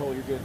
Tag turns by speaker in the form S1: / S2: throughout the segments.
S1: toll, you're good.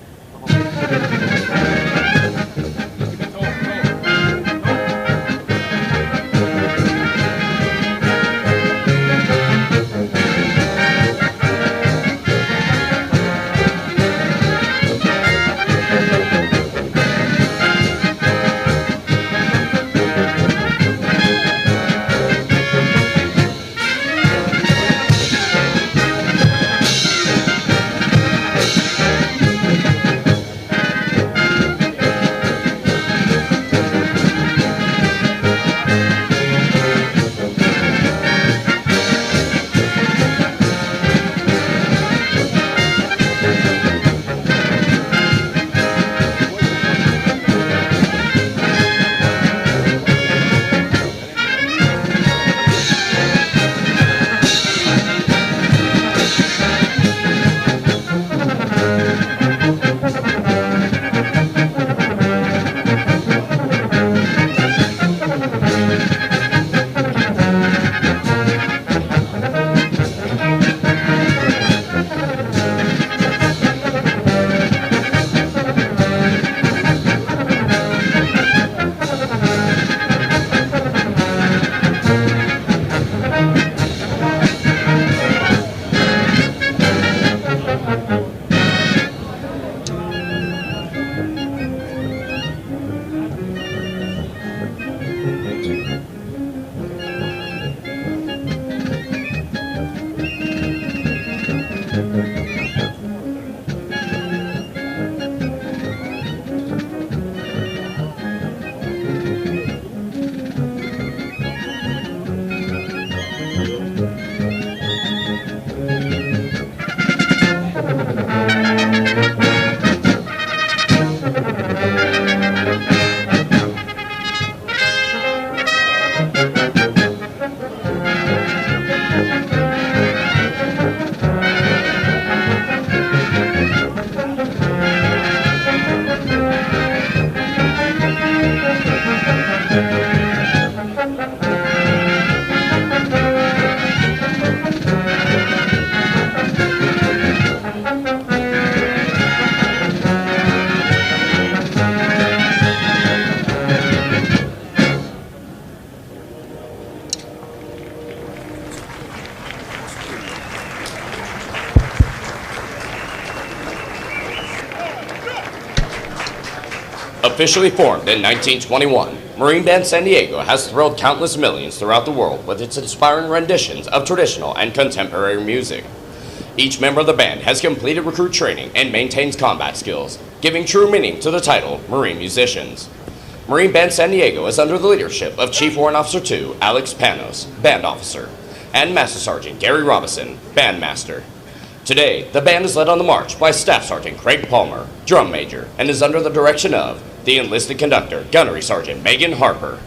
S2: Officially formed in 1921, Marine Band San Diego has thrilled countless millions throughout the world with its inspiring renditions of traditional and contemporary music. Each member of the band has completed recruit training and maintains combat skills, giving true meaning to the title Marine Musicians. Marine Band San Diego is under the leadership of Chief Warrant Officer 2 Alex Panos, Band Officer, and Master Sergeant Gary Robinson, Band Master. Today, the band is led on the march by Staff Sergeant Craig Palmer, Drum Major, and is under the direction of the enlisted conductor, Gunnery Sergeant Megan Harper.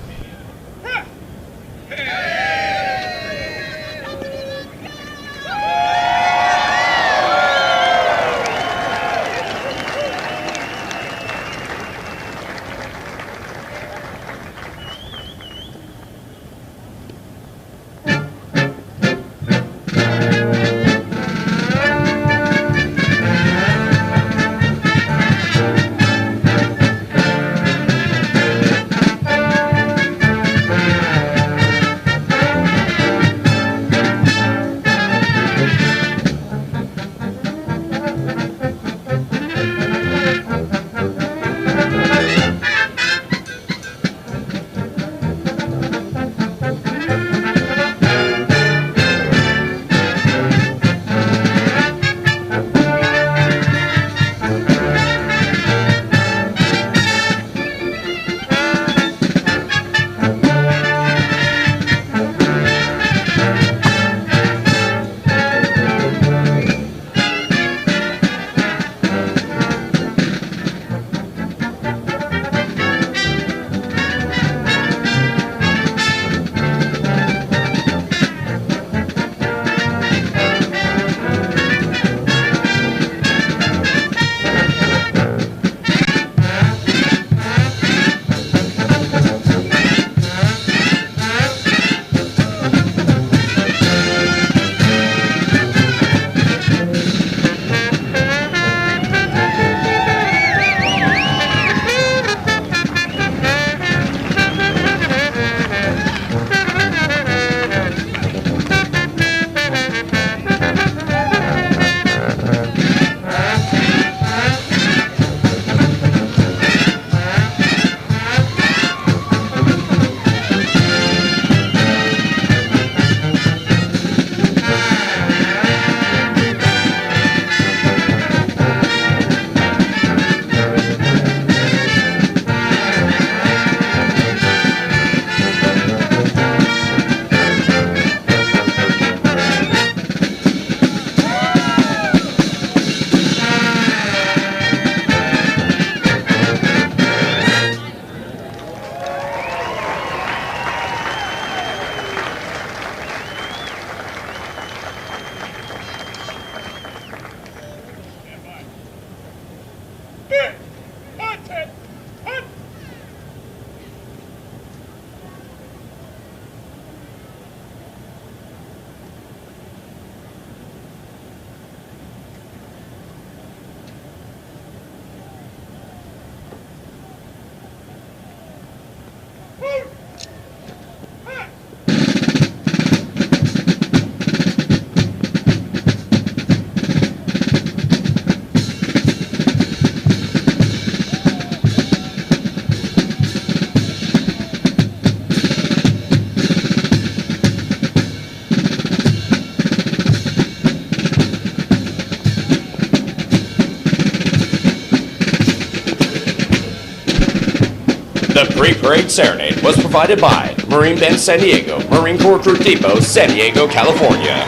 S2: The pre-parade serenade was provided by Marine Band San Diego, Marine Corps Recruit Depot, San Diego, California.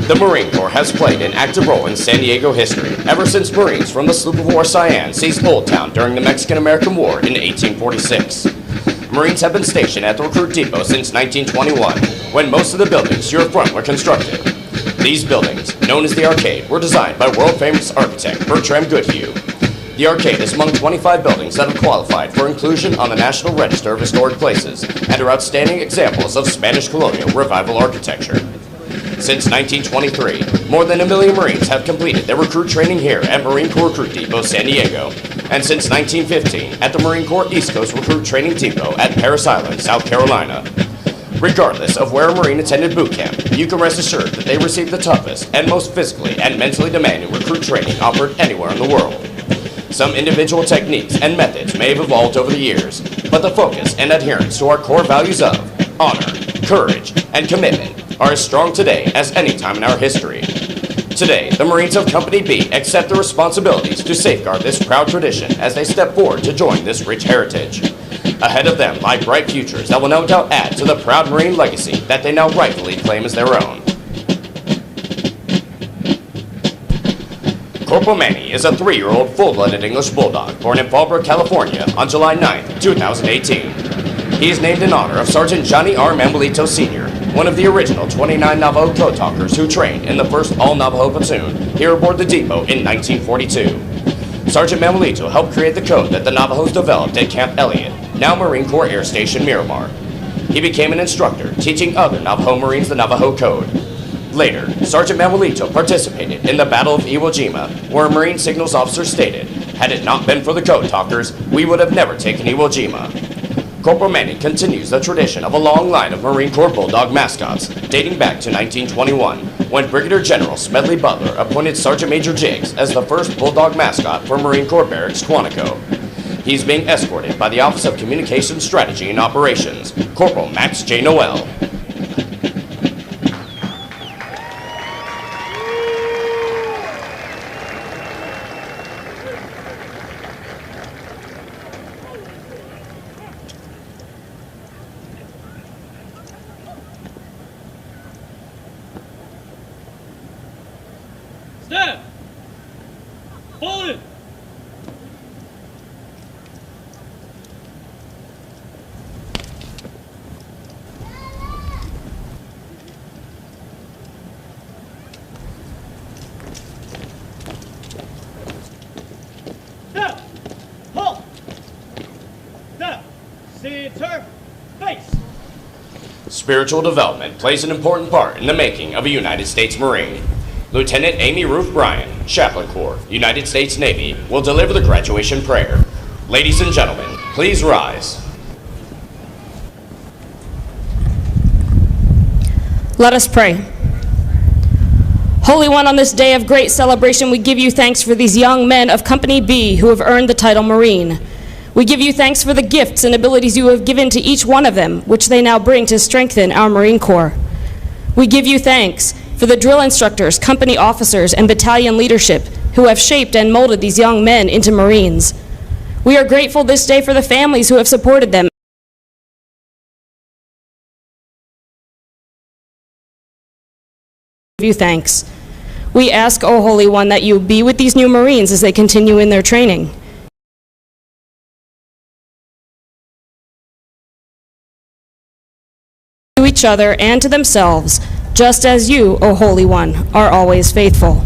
S2: The Marine Corps has played an active role in San Diego history ever since Marines from the sloop of war Cyane seized Old Town during the Mexican-American War in 1846. Marines have been stationed at the Recruit Depot since 1921, when most of the buildings to your front were constructed. These buildings, known as the Arcade, were designed by world-famous architect Bertram Goodhue. The Arcade is among 25 buildings that have qualified for inclusion on the National Register of Historic Places and are outstanding examples of Spanish colonial revival architecture. Since 1923, more than 1 million Marines have completed their recruit training here at Marine Corps Recruit Depot, San Diego, and since 1915 at the Marine Corps East Coast Recruit Training Depot at Parris Island, South Carolina. Regardless of where a Marine attended boot camp, you can rest assured that they received the toughest and most physically and mentally demanding recruit training offered anywhere in the world. Some individual techniques and methods may have evolved over the years, but the focus and adherence to our core values of honor, courage, and commitment are as strong today as any time in our history. Today, the Marines of Company B accept the responsibilities to safeguard this proud tradition as they step forward to join this rich heritage. Ahead of them lie bright futures that will no doubt add to the proud Marine legacy that they now rightfully claim as their own. Corporal Manny is a 3-year-old full-blooded English Bulldog born in Fallbrook, California on July 9, 2018. He is named in honor of Sergeant Johnny R. Manuelito Sr., one of the original 29 Navajo code talkers who trained in the 1st All-Navajo Platoon here aboard the depot in 1942. Sergeant Manuelito helped create the code that the Navajos developed at Camp Elliott, now Marine Corps Air Station Miramar. He became an instructor, teaching other Navajo Marines the Navajo code. Later, Sergeant Manuelito participated in the Battle of Iwo Jima, where a Marine Signals officer stated, "Had it not been for the code talkers, we would have never taken Iwo Jima." Corporal Manny continues the tradition of a long line of Marine Corps Bulldog mascots, dating back to 1921, when Brigadier General Smedley Butler appointed Sergeant Major Jiggs as the first Bulldog mascot for Marine Corps Barracks, Quantico. He's being escorted by the Office of Communications Strategy and Operations, Corporal Max J. Noel.
S1: Stand! Fall in! Step! Halt! Step! Center! Face!
S2: Spiritual development plays an important part in the making of a United States Marine. Lieutenant Amy Ruth Bryan, Chaplain Corps, United States Navy, will deliver the graduation prayer. Ladies and gentlemen, please rise.
S3: Let us pray. Holy One, on this day of great celebration, we give you thanks for these young men of Company B who have earned the title Marine. We give you thanks for the gifts and abilities you have given to each one of them, which they now bring to strengthen our Marine Corps. We give you thanks for the drill instructors, company officers, and battalion leadership who have shaped and molded these young men into Marines. We are grateful this day for the families who have supported them. We give you thanks. We ask, O Holy One, that you be with these new Marines as they continue in their training. To each other and to themselves, just as you, O Holy One, are always faithful.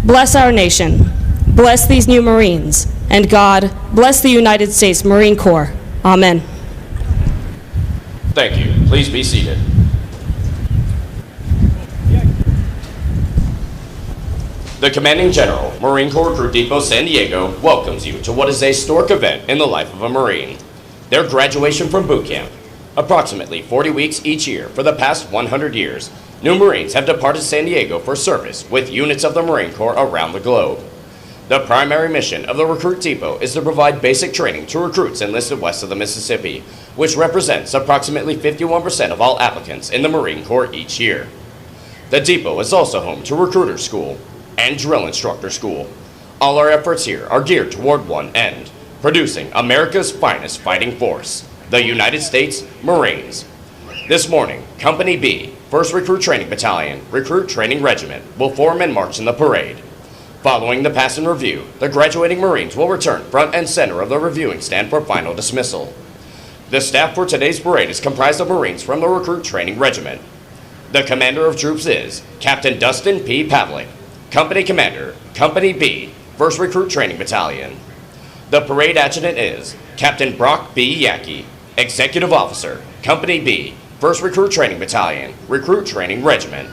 S3: Bless our nation, bless these new Marines, and God, bless the United States Marine Corps. Amen.
S2: Thank you. Please be seated. The Commanding General, Marine Corps Recruit Depot, San Diego, welcomes you to what is a historic event in the life of a Marine, their graduation from boot camp. Approximately 40 weeks each year for the past 100 years, new Marines have departed San Diego for service with units of the Marine Corps around the globe. The primary mission of the Recruit Depot is to provide basic training to recruits enlisted west of the Mississippi, which represents approximately 51% of all applicants in the Marine Corps each year. The depot is also home to Recruiter School, and drill instructor school. All our efforts here are geared toward one end, producing America's finest fighting force, the United States Marines. This morning, Company B, 1st Recruit Training Battalion, Recruit Training Regiment, will form and march in the parade. Following the pass and review, the graduating Marines will return front and center of the reviewing stand for final dismissal. The staff for today's parade is comprised of Marines from the Recruit Training Regiment. The commander of troops is Captain Dustin P. Pavlik, Company Commander, Company B, 1st Recruit Training Battalion. The parade adjutant is Captain Brock B. Yackey, Executive Officer, Company B, 1st Recruit Training Battalion, Recruit Training Regiment.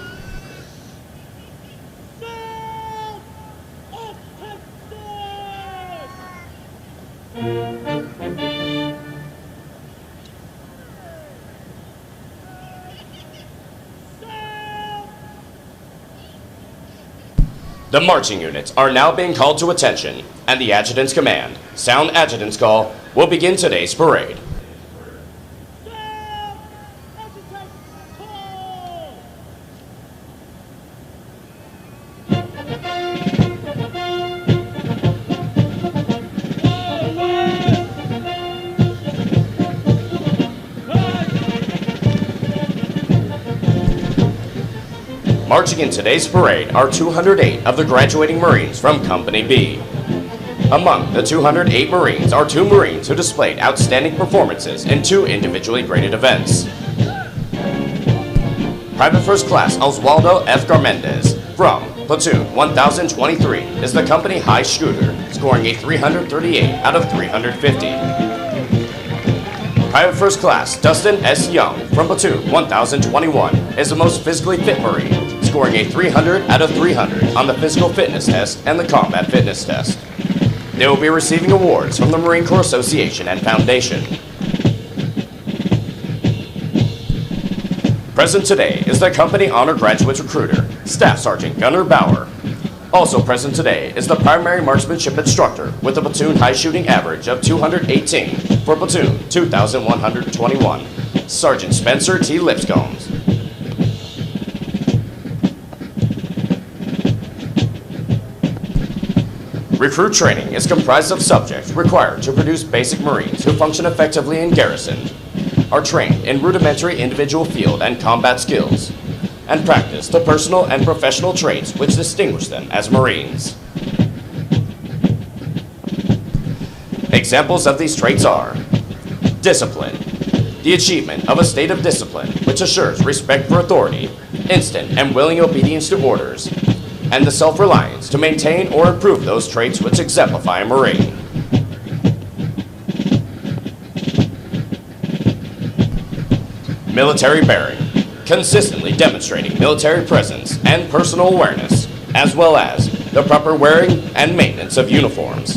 S2: The marching units are now being called to attention, and the adjutant's command, sound adjutant's call, will begin today's parade. Marching in today's parade are 208 of the graduating Marines from Company B. Among the 208 Marines are 2 Marines who displayed outstanding performances in 2 individually graded events. Private First Class Oswaldo F. Garmendez from Platoon 1023 is the company high shooter, scoring a 338 out of 350. Private First Class Dustin S. Young from Platoon 1021 is the most physically fit Marine, scoring a 300 out of 300 on the physical fitness test and the combat fitness test. They will be receiving awards from the Marine Corps Association and Foundation. Present today is the Company Honor Graduate Recruiter, Staff Sergeant Gunnar Bauer. Also present today is the Primary Marksmanship Instructor with a platoon high shooting average of 218 for Platoon 2121, Sergeant Spencer T. Lipscombs. Recruit training is comprised of subjects required to produce basic Marines who function effectively in garrison, are trained in rudimentary individual field and combat skills, and practice the personal and professional traits which distinguish them as Marines. Examples of these traits are discipline, the achievement of a state of discipline which assures respect for authority, instant and willing obedience to orders, and the self-reliance to maintain or improve those traits which exemplify a Marine. Military bearing, consistently demonstrating military presence and personal awareness, as well as the proper wearing and maintenance of uniforms.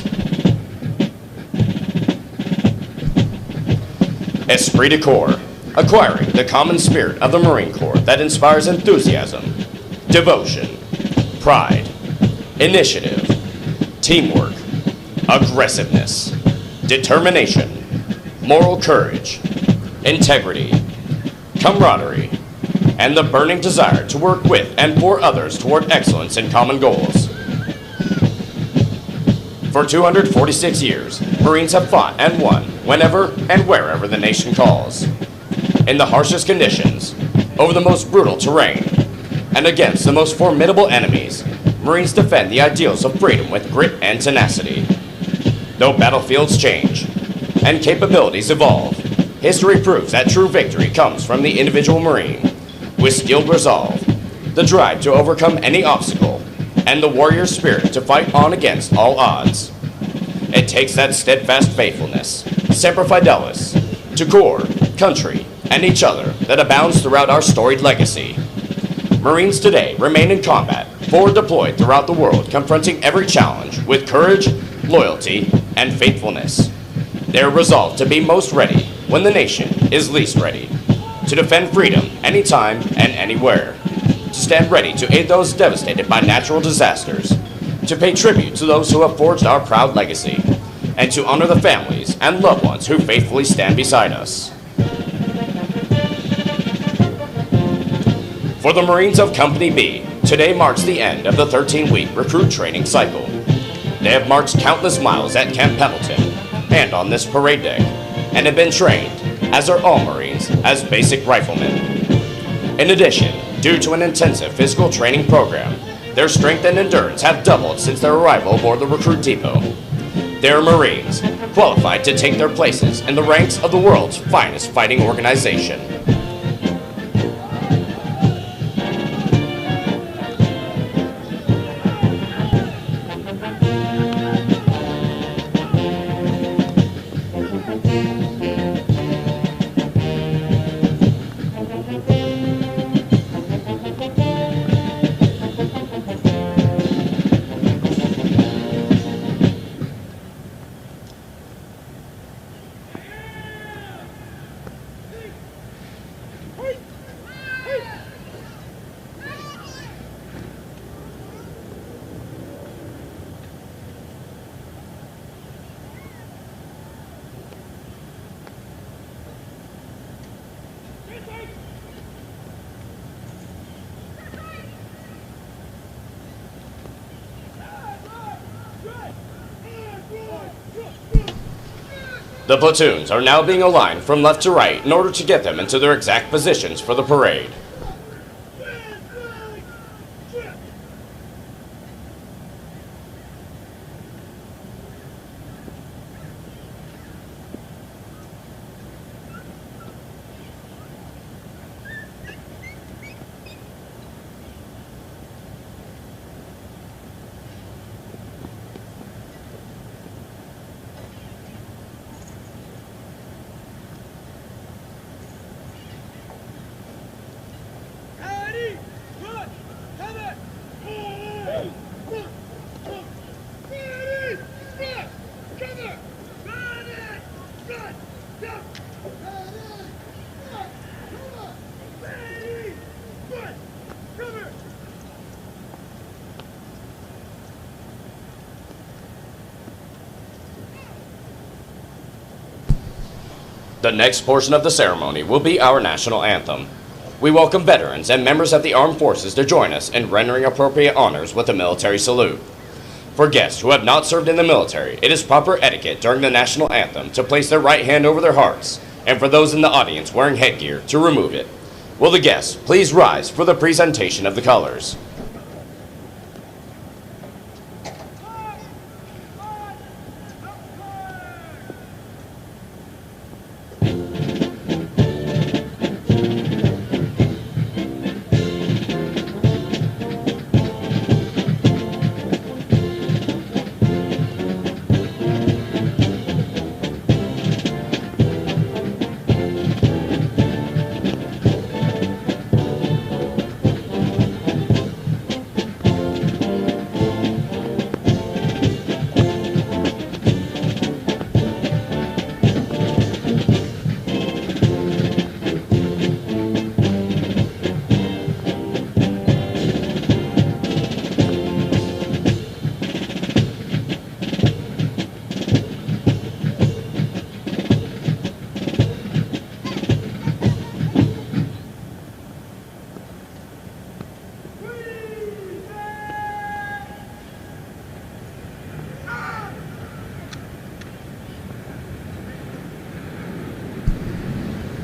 S2: Esprit de corps, acquiring the common spirit of the Marine Corps that inspires enthusiasm, devotion, pride, initiative, teamwork, aggressiveness, determination, moral courage, integrity, camaraderie, and the burning desire to work with and for others toward excellence in common goals. For 246 years, Marines have fought and won whenever and wherever the nation calls, in the harshest conditions, over the most brutal terrain, and against the most formidable enemies. Marines defend the ideals of freedom with grit and tenacity. Though battlefields change and capabilities evolve, history proves that true victory comes from the individual Marine, with skilled resolve, the drive to overcome any obstacle, and the warrior spirit to fight on against all odds. It takes that steadfast faithfulness, semper fidelis, to corps, country, and each other that abounds throughout our storied legacy. Marines today remain in combat, forward deployed throughout the world, confronting every challenge with courage, loyalty, and faithfulness. They are resolved to be most ready when the nation is least ready, to defend freedom anytime and anywhere, to stand ready to aid those devastated by natural disasters, to pay tribute to those who have forged our proud legacy, and to honor the families and loved ones who faithfully stand beside us. For the Marines of Company B, Today marks the end of the 13-week recruit training cycle. They have marched countless miles at Camp Pendleton and on this parade deck, and have been trained, as are all Marines, as basic riflemen. In addition, due to an intensive physical training program, their strength and endurance have doubled since their arrival aboard the recruit depot. They are Marines, qualified to take their places in the ranks of the world's finest fighting organization. The platoons are now being aligned from left to right in order to get them into their exact positions for the parade. The next portion of the ceremony will be our national anthem. We welcome veterans and members of the armed forces to join us in rendering appropriate honors with a military salute. For guests who have not served in the military, it is proper etiquette during the national anthem to place their right hand over their hearts, and for those in the audience wearing headgear, to remove it. Will the guests please rise for the presentation of the colors?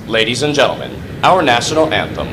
S2: Ladies and gentlemen, our national anthem.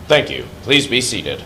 S2: Thank you. Please be seated.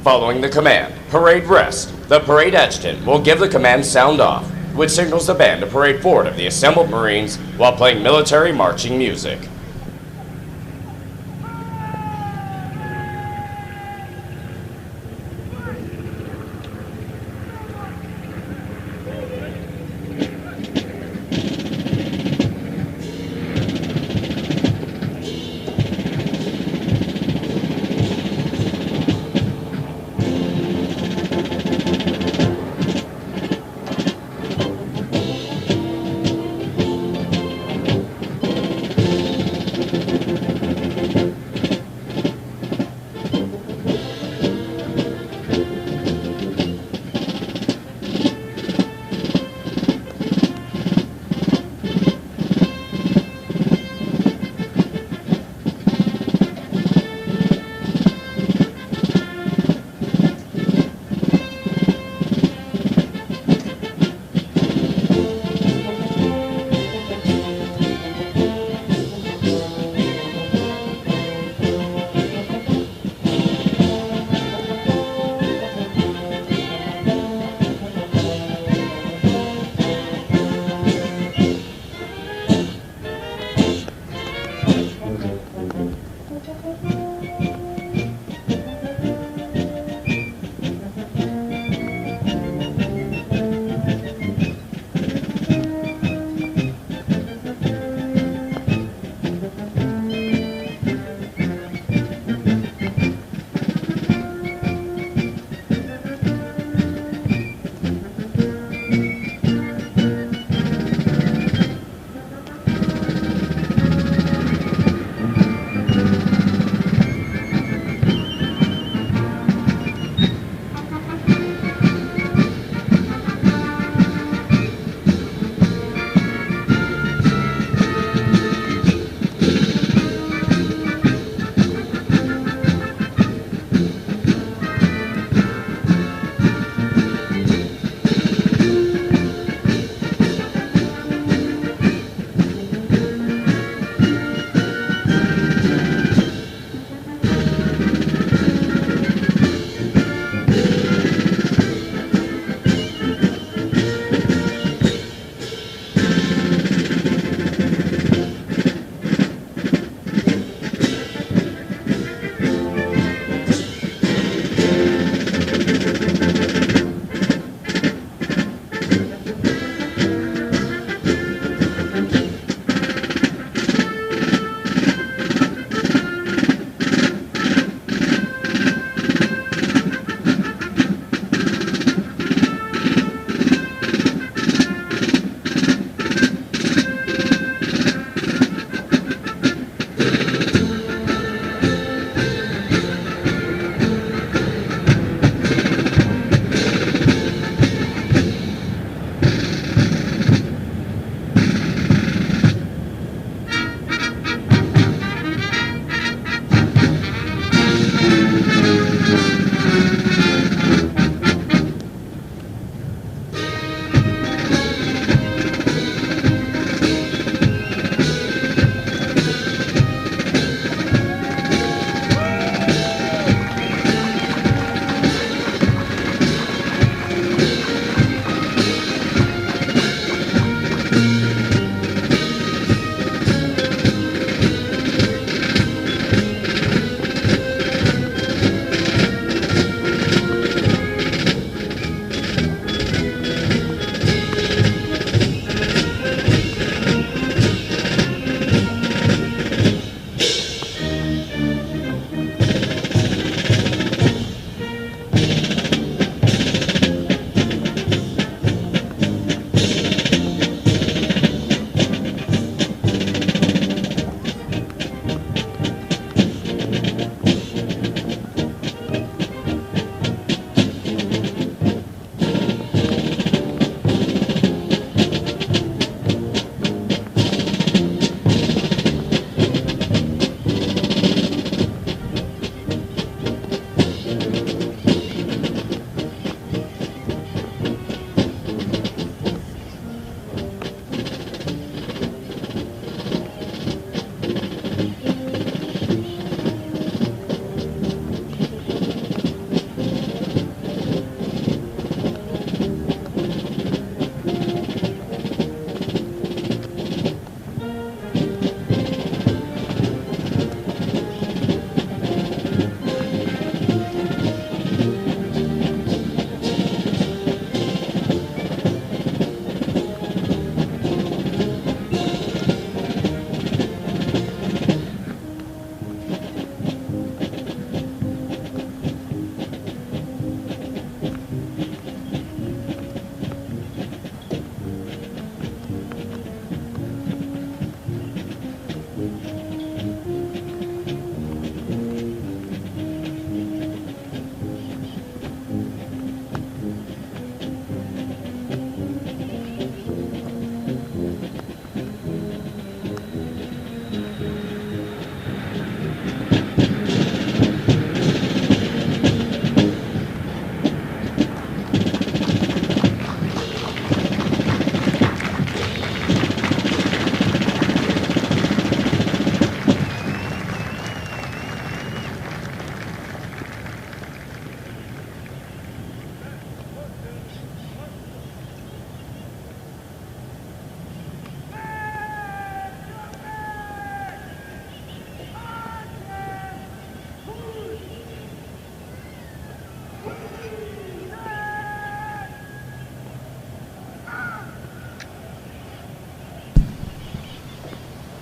S2: Following the command, parade rest, the parade adjutant will give the command sound off, which signals the band to parade forward of the assembled Marines while playing military marching music.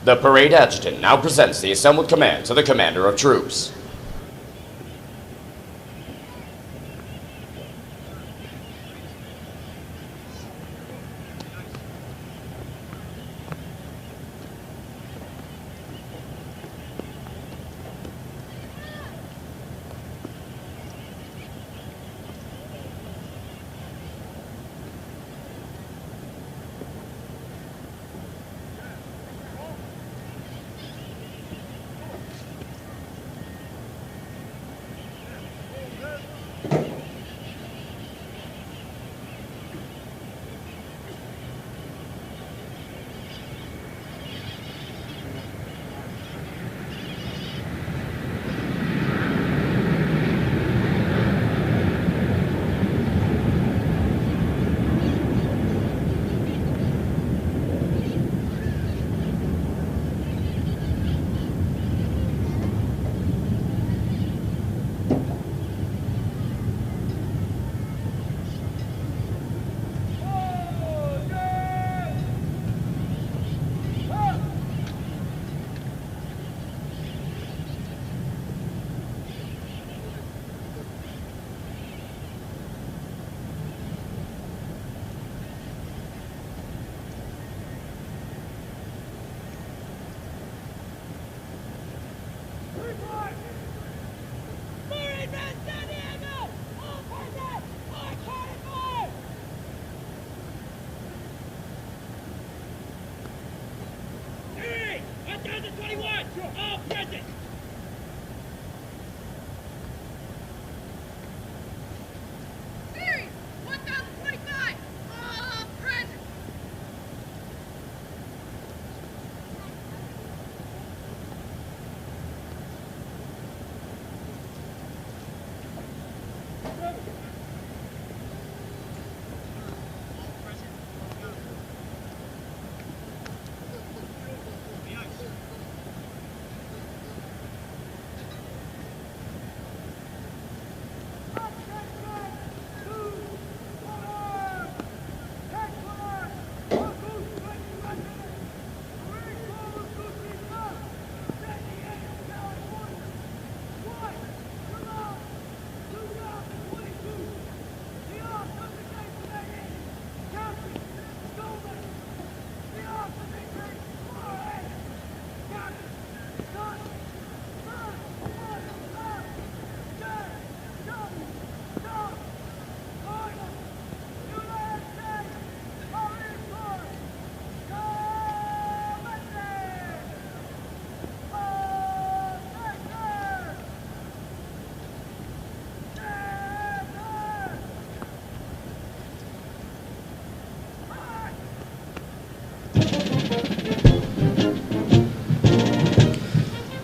S2: The parade adjutant now presents the assembled command to the commander of troops.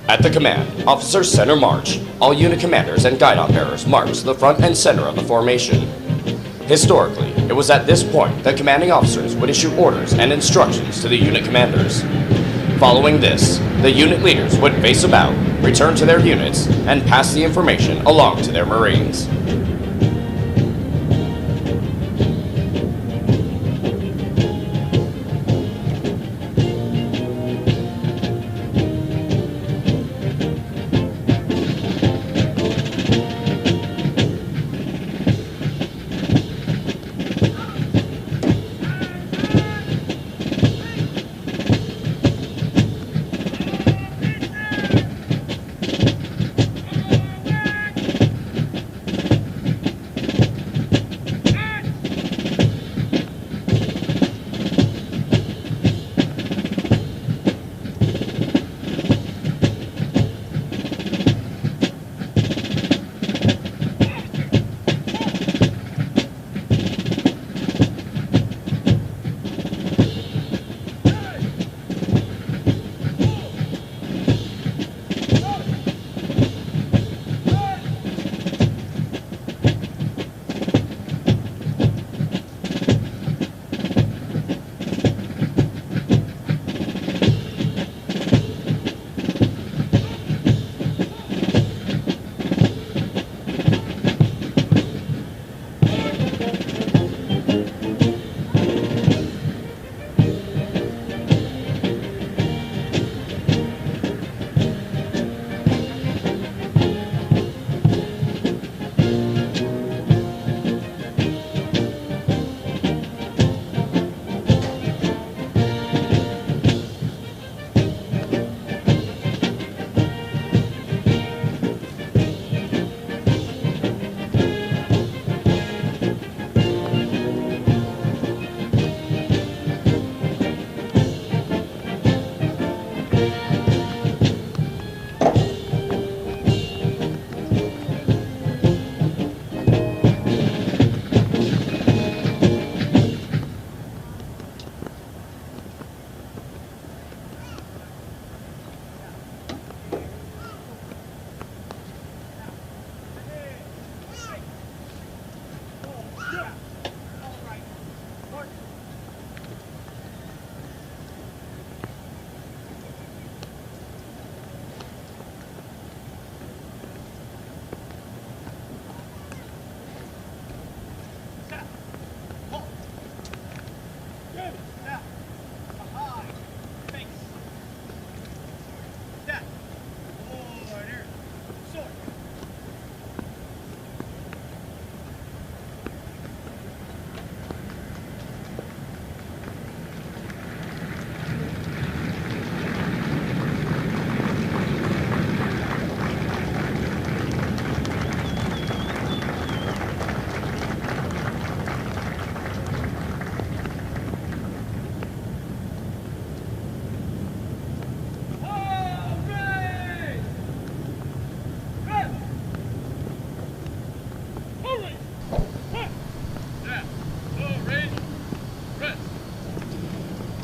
S2: At the command, officers center march. All unit commanders and guidon bearers march to the front and center of the formation. Historically, it was at this point that commanding officers would issue orders and instructions to the unit commanders. Following this, the unit leaders would face about, return to their units, and pass the information along to their Marines.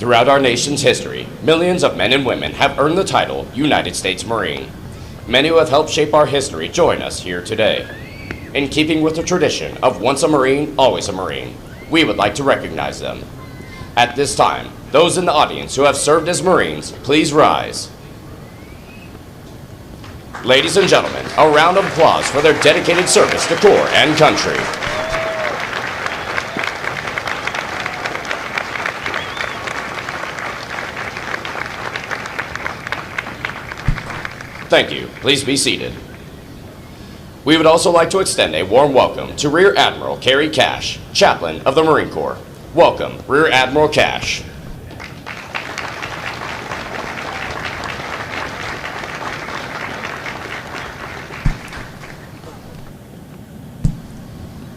S2: Throughout our nation's history, millions of men and women have earned the title United States Marine. Many who have helped shape our history join us here today. In keeping with the tradition of once a Marine, always a Marine, we would like to recognize them. At this time, those in the audience who have served as Marines, please rise. Ladies and gentlemen, a round of applause for their dedicated service to Corps and country. Thank you. Please be seated. We would also like to extend a warm welcome to Rear Admiral Carrie Cash, Chaplain of the Marine Corps. Welcome, Rear Admiral Cash.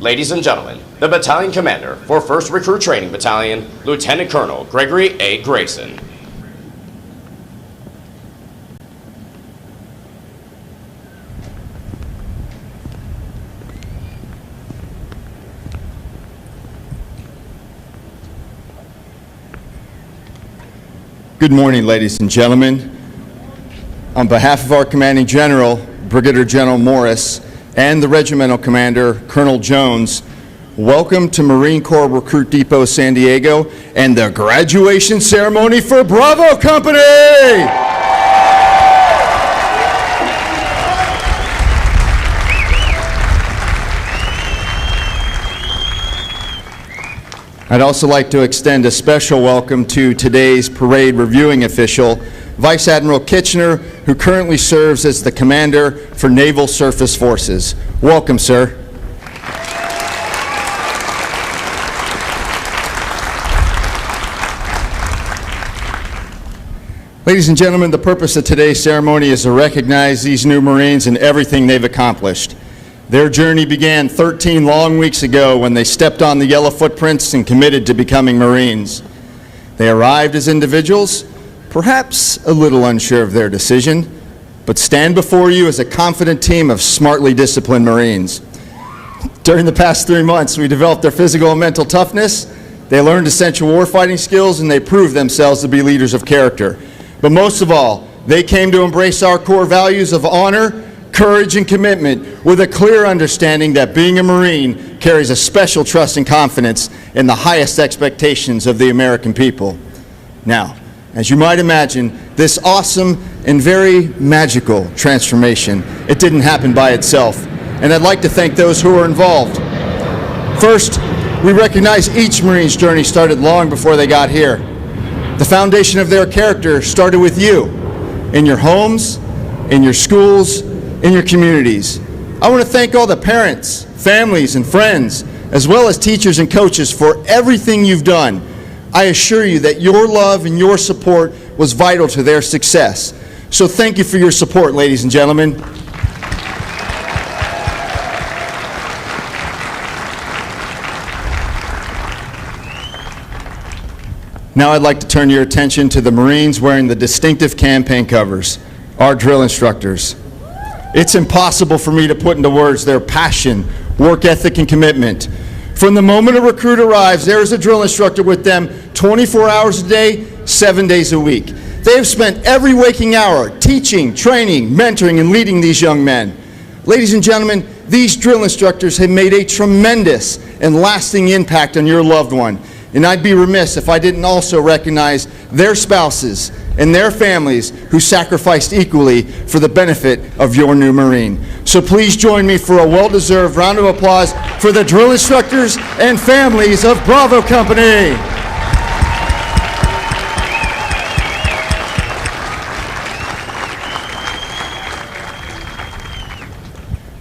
S2: Ladies and gentlemen, the Battalion Commander for 1st Recruit Training Battalion, Lieutenant Colonel Gregory A. Grayson.
S4: Good morning, ladies and gentlemen. On behalf of our Commanding General, Brigadier General Morris, and the Regimental Commander, Colonel Jones, welcome to Marine Corps Recruit Depot, San Diego, and the graduation ceremony for Bravo Company! I'd also like to extend a special welcome to today's parade reviewing official, Vice Admiral Kitchener, who currently serves as the Commander for Naval Surface Forces. Welcome, sir. Ladies and gentlemen, the purpose of today's ceremony is to recognize these new Marines and everything they've accomplished. Their journey began 13 long weeks ago when they stepped on the yellow footprints and committed to becoming Marines. They arrived as individuals, perhaps a little unsure of their decision, but stand before you as a confident team of smartly disciplined Marines. During the past 3 months, we developed their physical and mental toughness, they learned essential warfighting skills, and they proved themselves to be leaders of character. But most of all, they came to embrace our core values of honor, courage, and commitment with a clear understanding that being a Marine carries a special trust and confidence in the highest expectations of the American people. Now, as you might imagine, this awesome and very magical transformation, it didn't happen by itself, and I'd like to thank those who were involved. First, we recognize each Marine's journey started long before they got here. The foundation of their character started with you, in your homes, in your schools, in your communities. I want to thank all the parents, families, and friends, as well as teachers and coaches for everything you've done. I assure you that your love and your support was vital to their success. So thank you for your support, ladies and gentlemen. Now I'd like to turn your attention to the Marines wearing the distinctive campaign covers, our drill instructors. It's impossible for me to put into words their passion, work ethic, and commitment. From the moment a recruit arrives, there is a drill instructor with them 24 hours a day, 7 days a week. They have spent every waking hour teaching, training, mentoring, and leading these young men. Ladies and gentlemen, these drill instructors have made a tremendous and lasting impact on your loved one. And I'd be remiss if I didn't also recognize their spouses and their families who sacrificed equally for the benefit of your new Marine. So please join me for a well-deserved round of applause for the drill instructors and families of Bravo Company.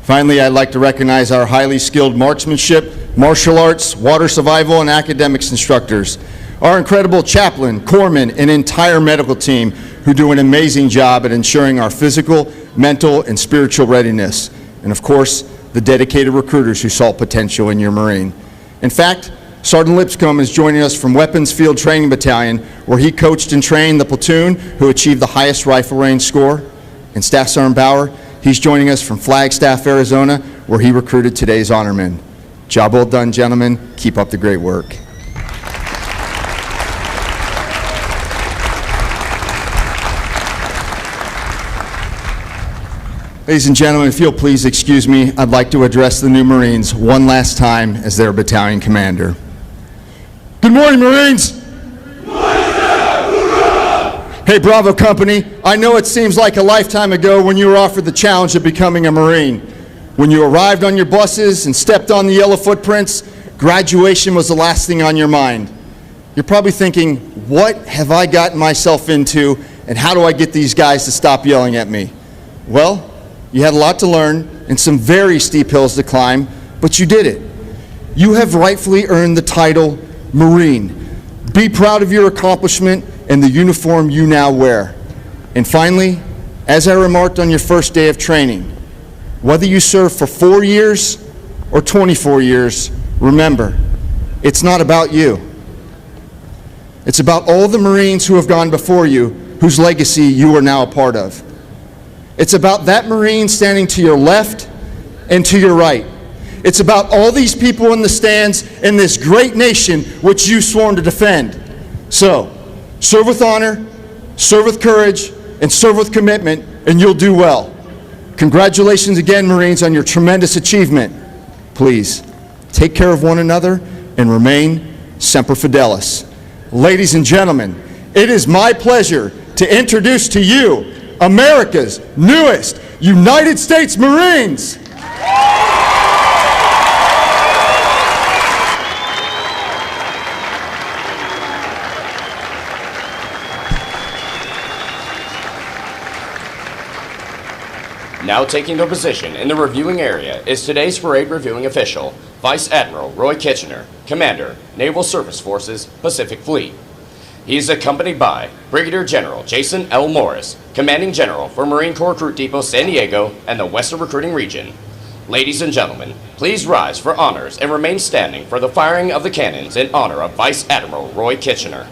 S4: Finally, I'd like to recognize our highly skilled marksmanship, martial arts, water survival, and academics instructors, our incredible chaplain, corpsmen, and entire medical team who do an amazing job at ensuring our physical, mental, and spiritual readiness, and of course, the dedicated recruiters who saw potential in your Marine. In fact, Sergeant Lipscomb is joining us from Weapons Field Training Battalion, where he coached and trained the platoon who achieved the highest rifle range score. And Staff Sergeant Bauer, he's joining us from Flagstaff, Arizona, where he recruited today's honormen. Job well done, gentlemen. Keep up the great work. Ladies and gentlemen, if you'll please excuse me, I'd like to address the new Marines one last time as their battalion commander. Good morning, Marines! Hey, Bravo Company, I know it seems like a lifetime ago when you were offered the challenge of becoming a Marine. When you arrived on your buses and stepped on the yellow footprints, graduation was the last thing on your mind. You're probably thinking, what have I gotten myself into, and how do I get these guys to stop yelling at me? Well, you had a lot to learn and some very steep hills to climb, but you did it. You have rightfully earned the title Marine. Be proud of your accomplishment and the uniform you now wear. And finally, as I remarked on your first day of training, whether you serve for 4 years or 24 years, remember, it's not about you. It's about all the Marines who have gone before you, whose legacy you are now a part of. It's about that Marine standing to your left and to your right. It's about all these people in the stands in this great nation which you've sworn to defend. So, serve with honor, serve with courage, and serve with commitment, and you'll do well. Congratulations again, Marines, on your tremendous achievement. Please, take care of one another and remain Semper Fidelis. Ladies and gentlemen, it is my pleasure to introduce to you America's newest United States Marines.
S2: Now taking their position in the reviewing area is today's parade reviewing official, Vice Admiral Roy Kitchener, Commander, Naval Surface Forces, Pacific Fleet. He is accompanied by Brigadier General Jason L. Morris, Commanding General for Marine Corps Recruit Depot San Diego and the Western Recruiting Region. Ladies and gentlemen, please rise for honors and remain standing for the firing of the cannons in honor of Vice Admiral Roy Kitchener.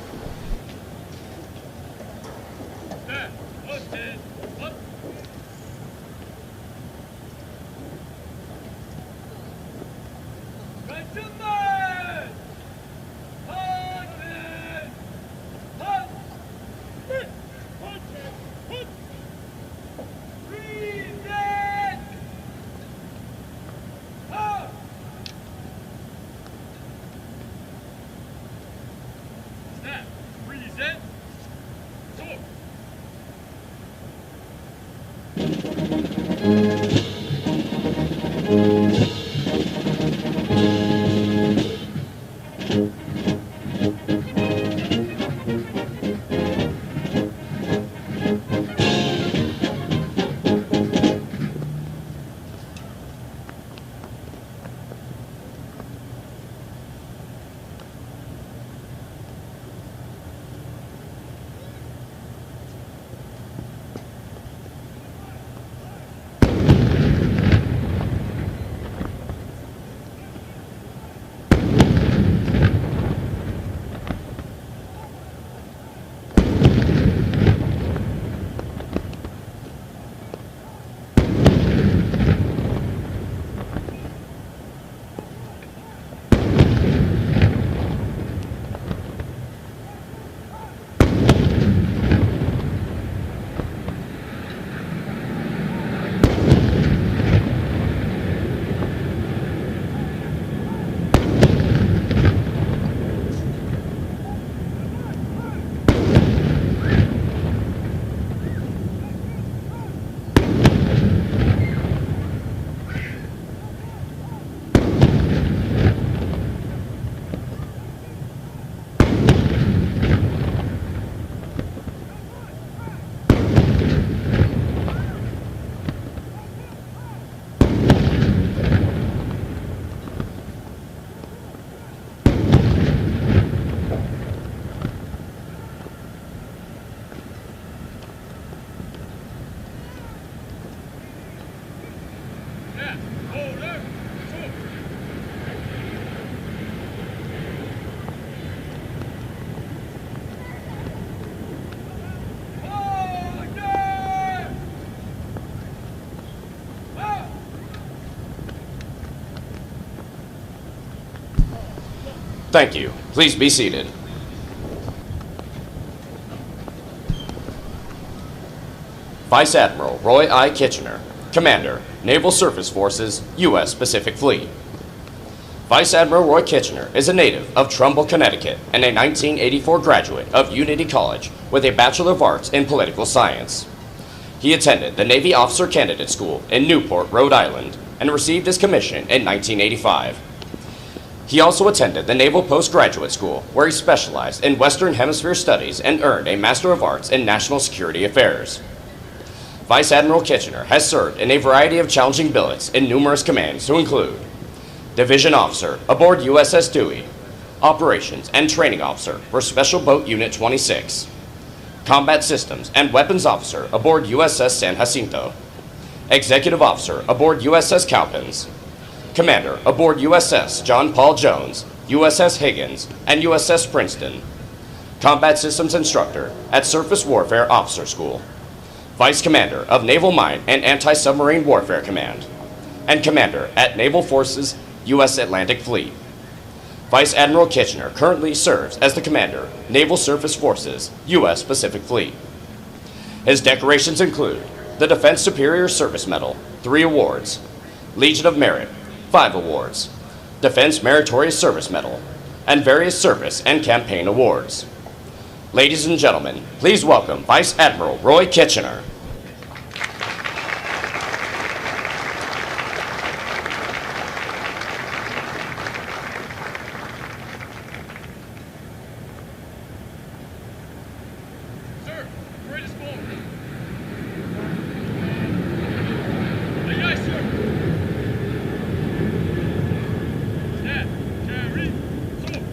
S2: Thank you. Please be seated. Vice Admiral Roy I. Kitchener, Commander, Naval Surface Forces, U.S. Pacific Fleet. Vice Admiral Roy Kitchener is a native of Trumbull, Connecticut, and a 1984 graduate of Unity College with a Bachelor of Arts in Political Science. He attended the Navy Officer Candidate School in Newport, Rhode Island, and received his commission in 1985. He also attended the Naval Postgraduate School, where he specialized in Western Hemisphere Studies and earned a Master of Arts in National Security Affairs. Vice Admiral Kitchener has served in a variety of challenging billets in numerous commands to include Division Officer aboard USS Dewey, Operations and Training Officer for Special Boat Unit 26, Combat Systems and Weapons Officer aboard USS San Jacinto, Executive Officer aboard USS Cowpens, Commander aboard USS John Paul Jones, USS Higgins, and USS Princeton, Combat Systems Instructor at Surface Warfare Officer School, Vice Commander of Naval Mine and Anti-Submarine Warfare Command, and Commander at Naval Forces U.S. Atlantic Fleet. Vice Admiral Kitchener currently serves as the Commander, Naval Surface Forces, U.S. Pacific Fleet. His decorations include the Defense Superior Service Medal, 3 awards, Legion of Merit, 5 awards, Defense Meritorious Service Medal, and various service and campaign awards. Ladies and gentlemen, please welcome Vice Admiral Roy Kitchener.
S1: Sir, parade is forward. Aye, aye, sir. Stand, carry, sword.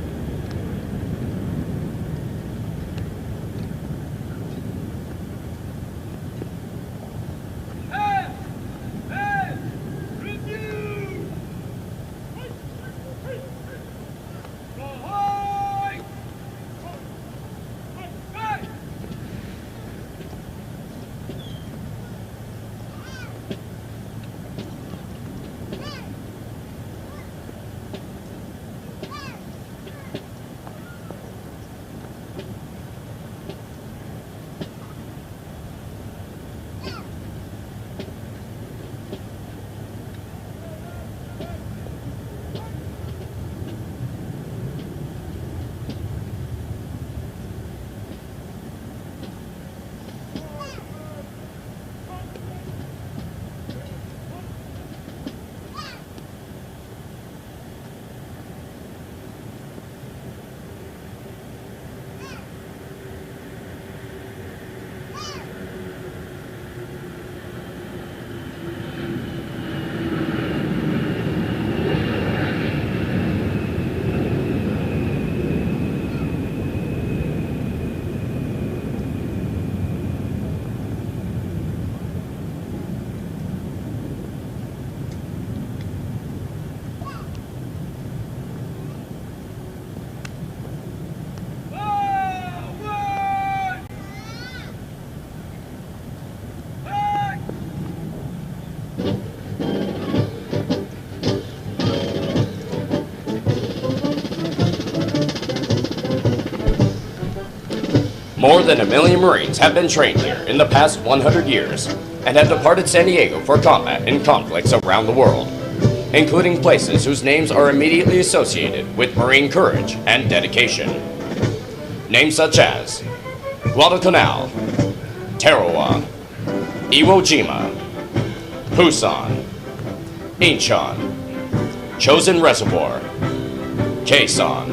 S1: Hey! Hey! Review! Ahoy! Hey!
S2: More than 1 million Marines have been trained here in the past 100 years and have departed San Diego for combat in conflicts around the world, including places whose names are immediately associated with Marine courage and dedication. Names such as Guadalcanal, Tarawa, Iwo Jima, Pusan, Incheon, Chosin Reservoir, Quezon,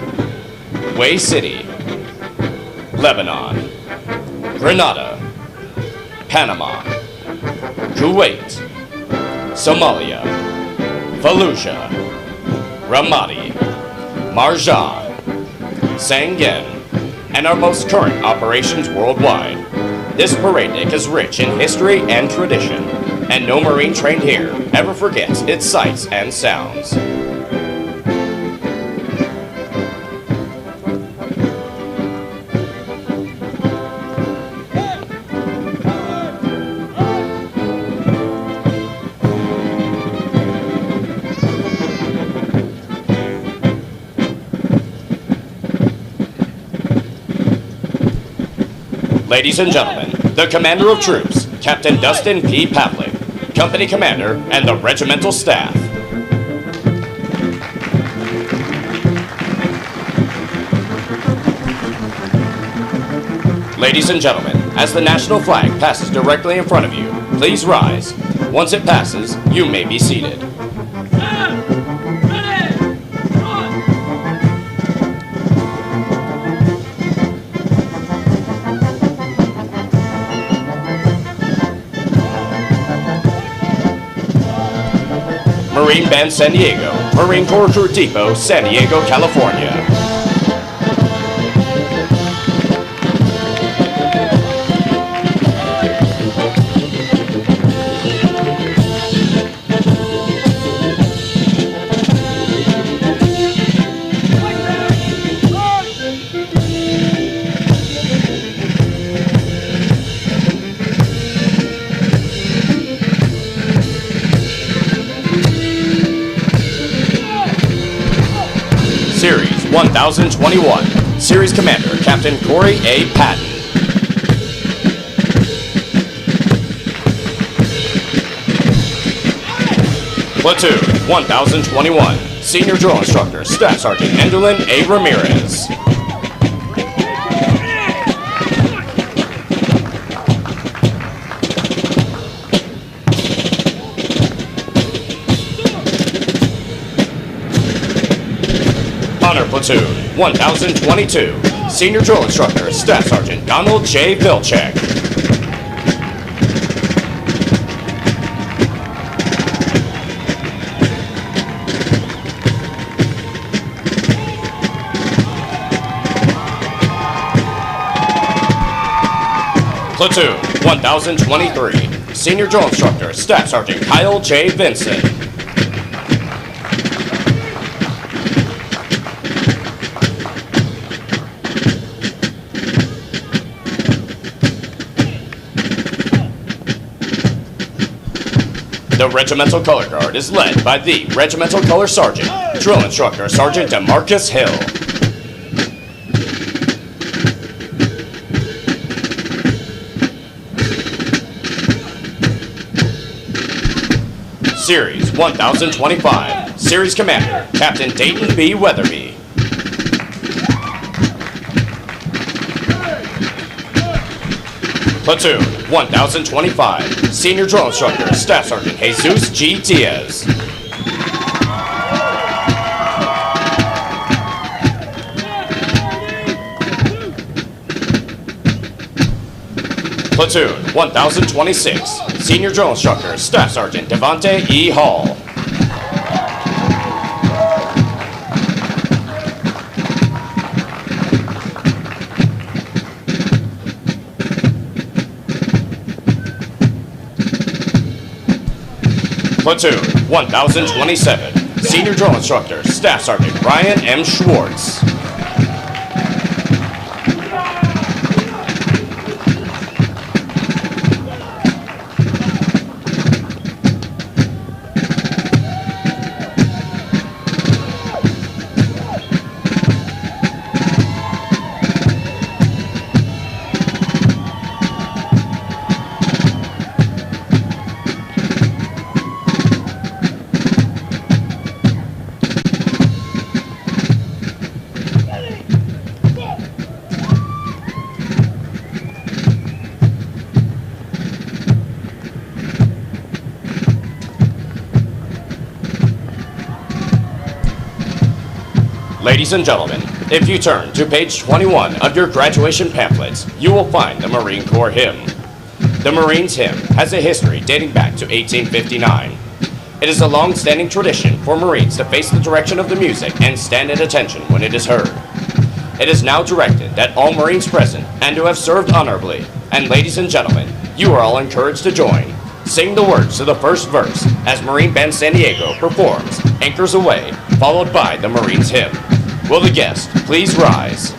S2: Way City, Lebanon, Grenada, Panama, Kuwait, Somalia, Fallujah, Ramadi, Marjan, Sangin, and our most current operations worldwide. This parade deck is rich in history and tradition, and no Marine trained here ever forgets its sights and sounds. Ladies and gentlemen, the Commander of Troops, Captain Dustin P. Pavlik, company commander, and the regimental staff. Ladies and gentlemen, as the national flag passes directly in front of you, please rise. Once it passes, you may be seated. Marine Band San Diego, Marine Corps Recruit Depot, San Diego, California. Series 1021, Series Commander Captain Corey A. Patton. Platoon 1021, Senior Drill Instructor Staff Sergeant Endolin A. Ramirez. Honor Platoon 1022, Senior Drill Instructor Staff Sergeant Donald J. Vilcek. Platoon 1023, Senior Drill Instructor Staff Sergeant Kyle J. Vincent. The Regimental Color Guard is led by the Regimental Color Sergeant, Drill Instructor Sergeant DeMarcus Hill. Series 1025, Series Commander Captain Dayton B. Weatherby. Platoon 1025, Senior Drill Instructor Staff Sergeant Jesus G. Diaz. Platoon 1026, Senior Drill Instructor Staff Sergeant Devontae E. Hall. Platoon 1027, Senior Drill Instructor Staff Sergeant Ryan M. Schwartz. Ladies and gentlemen, if you turn to page 21 of your graduation pamphlets, you will find the Marine Corps Hymn. The Marines Hymn has a history dating back to 1859. It is a long-standing tradition for Marines to face the direction of the music and stand at attention when it is heard. It is now directed that all Marines present and who have served honorably, and ladies and gentlemen, you are all encouraged to join. Sing the words to the first verse as Marine Band San Diego performs Anchors Away, followed by the Marines Hymn. Will the guest please rise?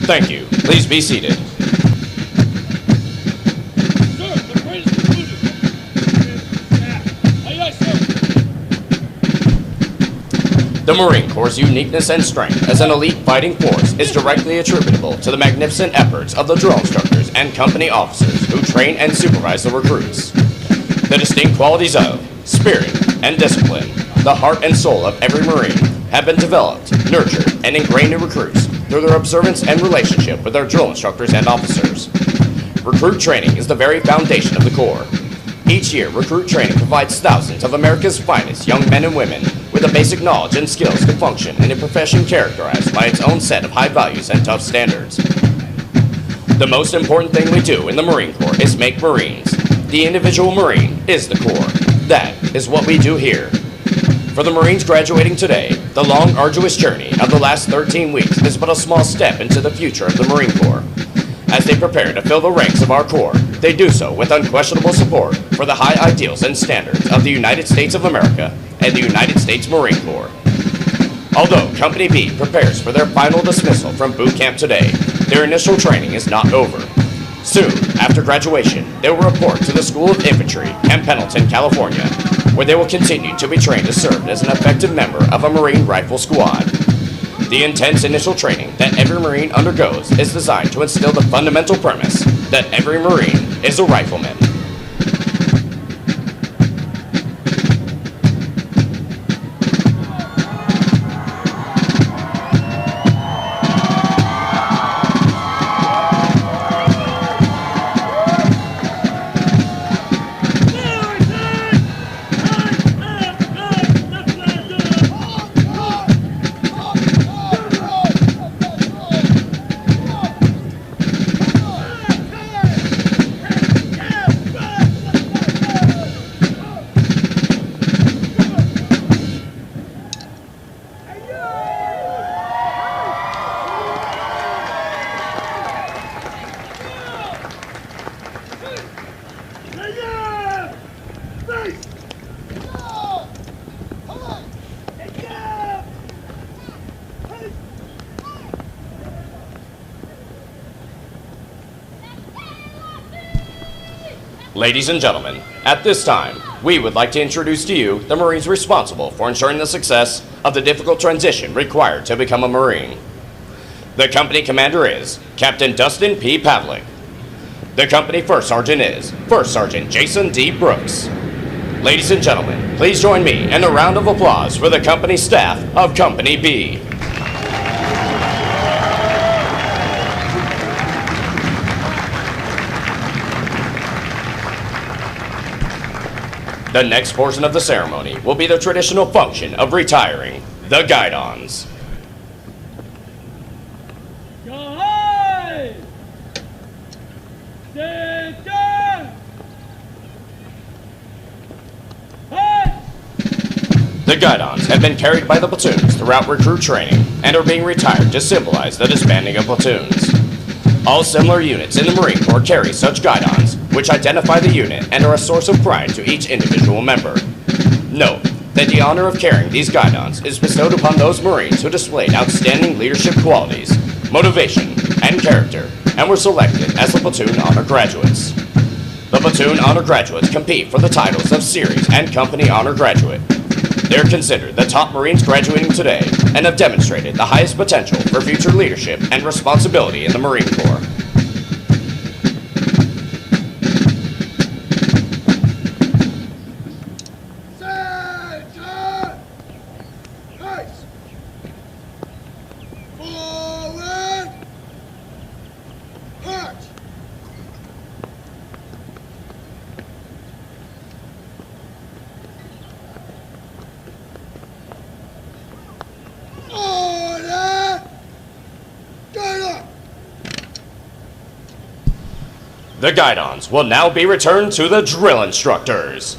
S2: Thank you. Please be seated.
S1: Sir, the parade is concluded. Aye, aye, sir.
S2: The Marine Corps' uniqueness and strength as an elite fighting force is directly attributable to the magnificent efforts of the drill instructors and company officers who train and supervise the recruits. The distinct qualities of spirit and discipline, the heart and soul of every Marine, have been developed, nurtured, and ingrained in recruits through their observance and relationship with their drill instructors and officers. Recruit training is the very foundation of the Corps. Each year, recruit training provides thousands of America's finest young men and women with the basic knowledge and skills to function in a profession characterized by its own set of high values and tough standards. The most important thing we do in the Marine Corps is make Marines. The individual Marine is the Corps. That is what we do here. For the Marines graduating today, the long, arduous journey of the last 13 weeks is but a small step into the future of the Marine Corps. As they prepare to fill the ranks of our Corps, they do so with unquestionable support for the high ideals and standards of the United States of America and the United States Marine Corps. Although Company B prepares for their final dismissal from boot camp today, their initial training is not over. Soon, after graduation, they will report to the School of Infantry in Pendleton, California, where they will continue to be trained to serve as an effective member of a Marine Rifle Squad. The intense initial training that every Marine undergoes is designed to instill the fundamental premise that every Marine is a rifleman. Ladies and gentlemen, at this time, we would like to introduce to you the Marines responsible for ensuring the success of the difficult transition required to become a Marine. The company commander is Captain Dustin P. Pavlik. The company first sergeant is First Sergeant Jason D. Brooks. Ladies and gentlemen, please join me in a round of applause for the company staff of Company B. The next portion of the ceremony will be the traditional function of retiring the guidons.
S1: Aye! Stand down! Aye!
S2: The guidons have been carried by the platoons throughout recruit training and are being retired to symbolize the disbanding of platoons. All similar units in the Marine Corps carry such guidons, which identify the unit and are a source of pride to each individual member. Note that the honor of carrying these guidons is bestowed upon those Marines who displayed outstanding leadership qualities, motivation, and character, and were selected as the platoon honor graduates. The platoon honor graduates compete for the titles of Series and Company Honor Graduate. They're considered the top Marines graduating today and have demonstrated the highest potential for future leadership and responsibility in the Marine Corps. The guidons will now be returned to the drill instructors.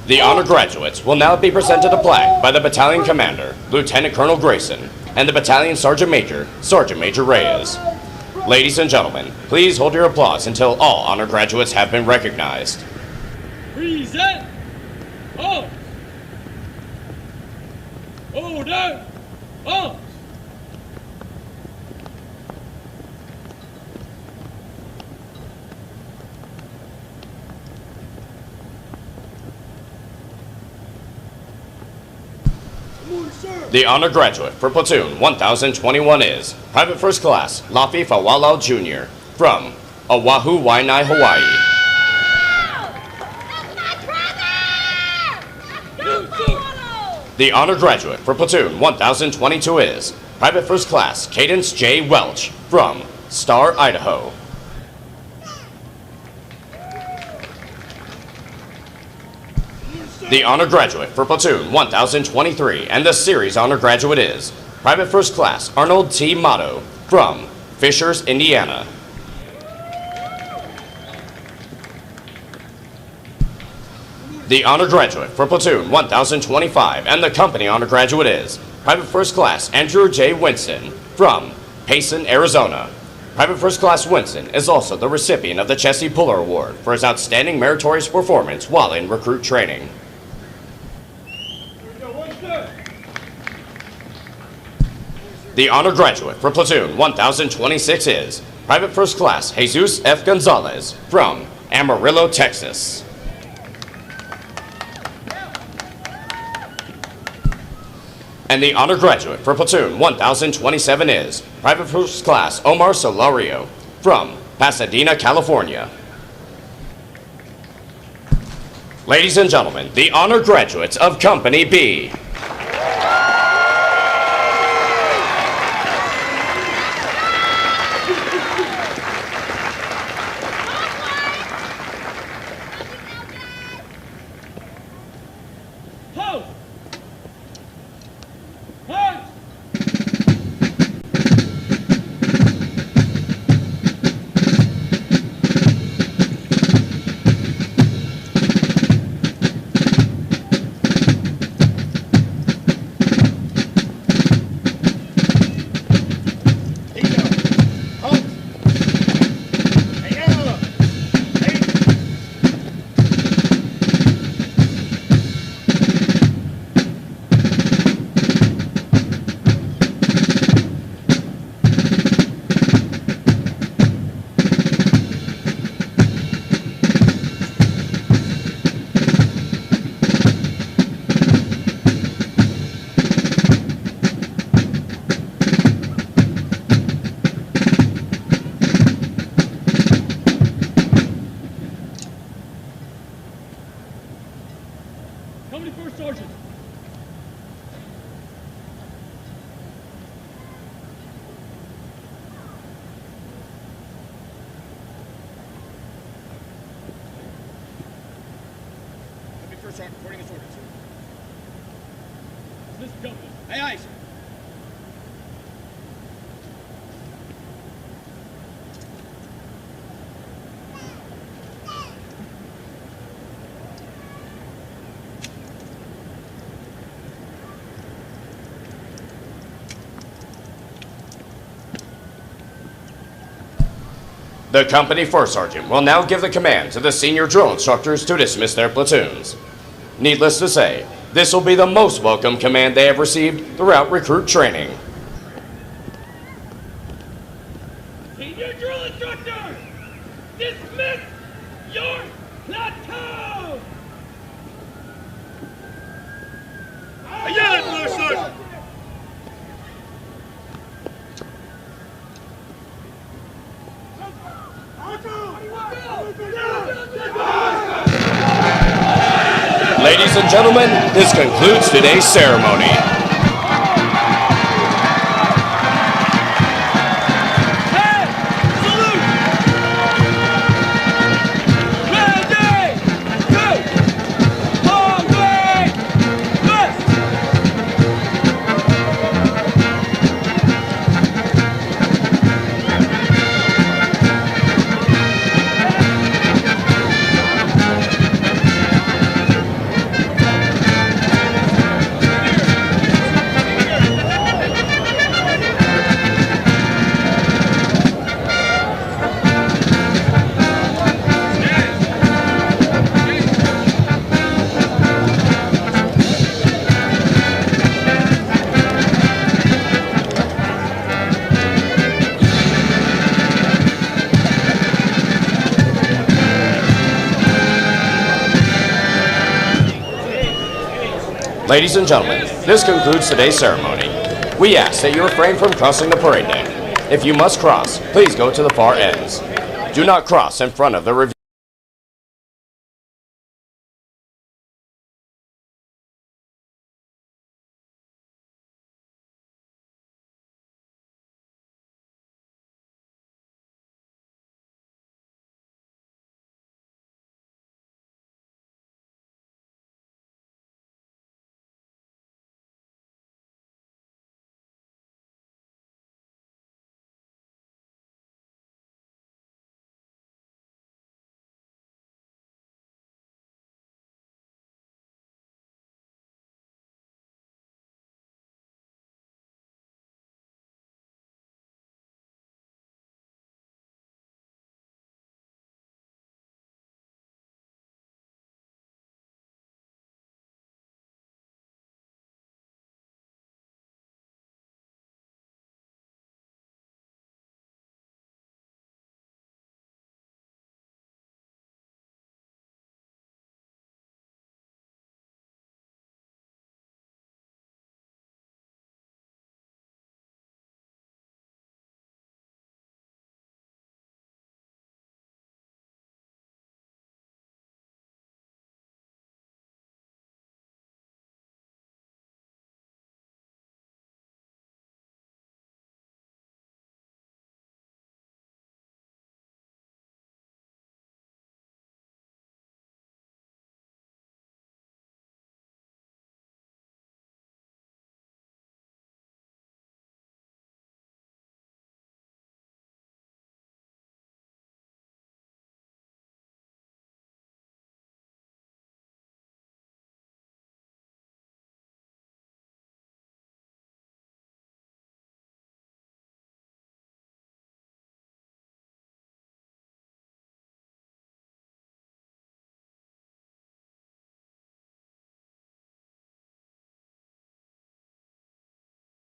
S2: The honor graduates will now be presented a plaque by the battalion commander, Lieutenant Colonel Grayson, and the battalion sergeant major, Sergeant Major Reyes. Ladies and gentlemen, please hold your applause until all honor graduates have been recognized.
S1: Present. Arms. Order. Arms.
S2: The honor graduate for platoon 1021 is Private First Class Lafi Fawalao Jr. from Oahu, Waianae, Hawaii. The honor graduate for platoon 1022 is Private First Class Cadence J. Welch from Star, Idaho. The honor graduate for platoon 1023 and the series honor graduate is Private First Class Arnold T. Motto from Fishers, Indiana. The honor graduate for platoon 1025 and the company honor graduate is Private First Class Andrew J. Winston from Payson, Arizona. Private First Class Winston is also the recipient of the Chessie Puller Award for his outstanding meritorious performance while in recruit training. The honor graduate for platoon 1026 is Private First Class Jesus F. Gonzalez from Amarillo, Texas. And the honor graduate for platoon 1027 is Private First Class Omar Solario from Pasadena, California. Ladies and gentlemen, the honor graduates of Company B.
S1: Company First Sergeant.
S5: Company First Sergeant, reporting his orders.
S1: Dismiss the company.
S5: Aye, aye, sir.
S2: The company first sergeant will now give the command to the senior drill instructors to dismiss their platoons. Needless to say, this will be the most welcome command they have received throughout recruit training.
S1: Senior drill instructor, dismiss your platoon!
S5: Aye, First Sergeant.
S2: Ladies and gentlemen, this concludes today's ceremony. Ladies and gentlemen, this concludes today's ceremony. We ask that you refrain from crossing the parade deck. If you must cross, please go to the far ends. Do not cross in front of the review.